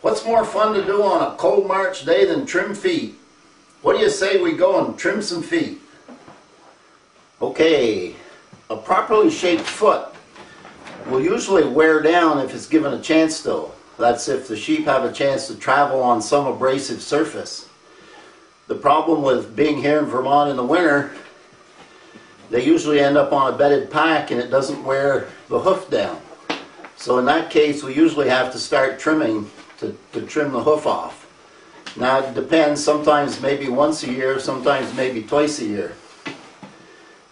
What's more fun to do on a cold March day than trim feet? What do you say we go and trim some feet? Okay, a properly shaped foot will usually wear down if it's given a chance to. That's if the sheep have a chance to travel on some abrasive surface. The problem with being here in Vermont in the winter, they usually end up on a bedded pack and it doesn't wear the hoof down. So in that case, we usually have to start trimming to trim the hoof off. Now it depends, sometimes maybe once a year, sometimes maybe twice a year.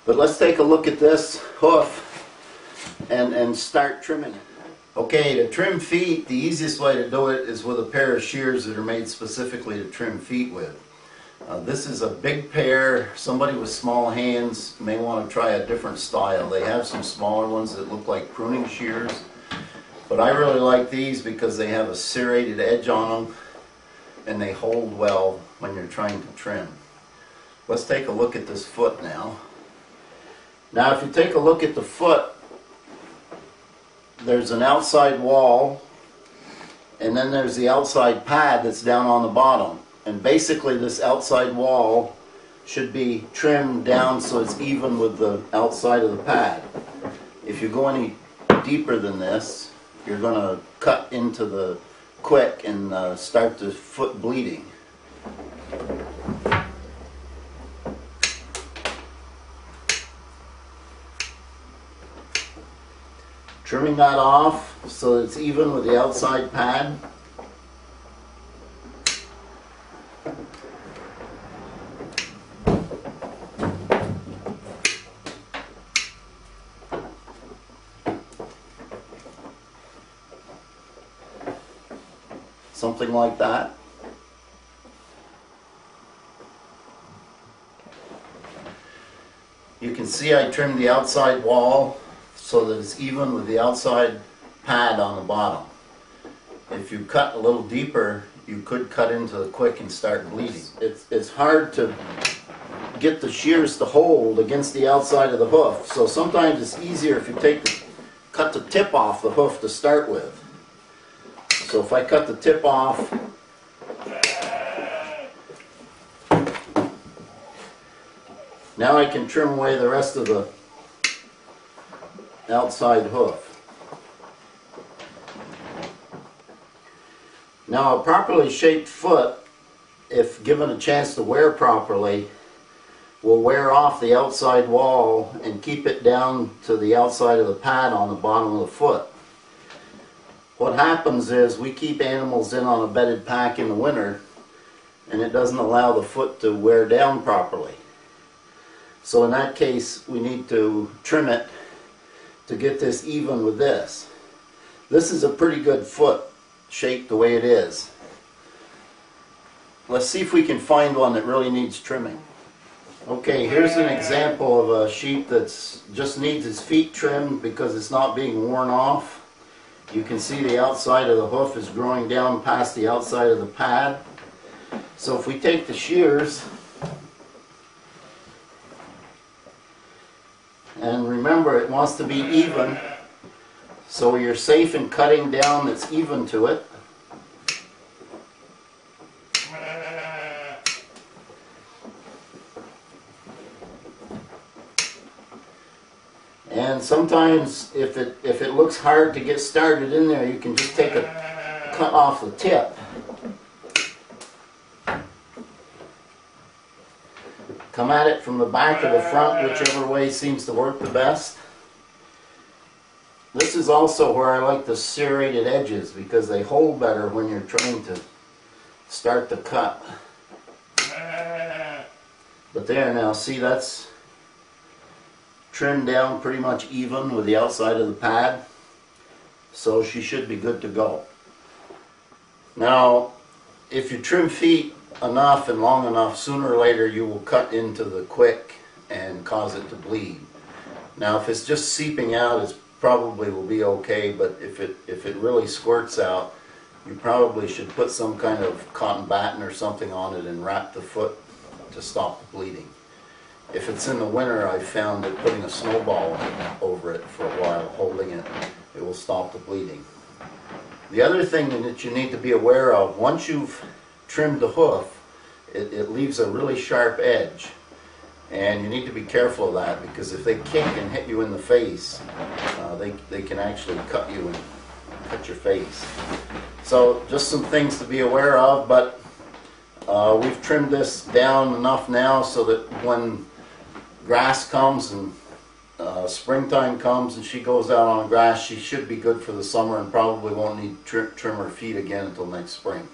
But let's take a look at this hoof and start trimming it. Okay, to trim feet, the easiest way to do it is with a pair of shears that are made specifically to trim feet with. This is a big pair. Somebody with small hands may want to try a different style. They have some smaller ones that look like pruning shears. But I really like these because they have a serrated edge on them and they hold well when you're trying to trim. Let's take a look at this foot now. Now if you take a look at the foot, there's an outside wall and then there's the outside pad that's down on the bottom. And basically this outside wall should be trimmed down so it's even with the outside of the pad. If you go any deeper than this, you're going to cut into the quick and start the foot bleeding. Trimming that off so that it's even with the outside pad. Something like that. You can see I trimmed the outside wall so that it's even with the outside pad on the bottom. If you cut a little deeper, you could cut into the quick and start bleeding. It's hard to get the shears to hold against the outside of the hoof, so sometimes it's easier if you cut the tip off the hoof to start with. So if I cut the tip off, now I can trim away the rest of the outside hoof. Now a properly shaped foot, if given a chance to wear properly, will wear off the outside wall and keep it down to the outside of the pad on the bottom of the foot. What happens is we keep animals in on a bedded pack in the winter and it doesn't allow the foot to wear down properly. So in that case we need to trim it to get this even with this. This is a pretty good foot shaped the way it is. Let's see if we can find one that really needs trimming. Okay, here's an example of a sheep that just needs its feet trimmed because it's not being worn off. You can see the outside of the hoof is growing down past the outside of the pad. So if we take the shears, and remember it wants to be even, so you're safe in cutting down that's even to it. And sometimes if it looks hard to get started in there, you can just take a cut off the tip. Come at it from the back or the front, whichever way seems to work the best. This is also where I like the serrated edges because they hold better when you're trying to start the cut. But there now, see, that's trimmed down pretty much even with the outside of the pad, so she should be good to go. Now if you trim feet enough and long enough, sooner or later you will cut into the quick and cause it to bleed. Now if it's just seeping out, it probably will be okay, but if it really squirts out, you probably should put some kind of cotton batting or something on it and wrap the foot to stop the bleeding. If it's in the winter, I've found that putting a snowball over it for a while, holding it, it will stop the bleeding. The other thing that you need to be aware of, once you've trimmed the hoof, it leaves a really sharp edge. And you need to be careful of that, because if they kick and hit you in the face, they can actually cut you and cut your face. So just some things to be aware of, but we've trimmed this down enough now so that when grass comes and springtime comes and she goes out on grass, she should be good for the summer and probably won't need trim her feet again until next spring.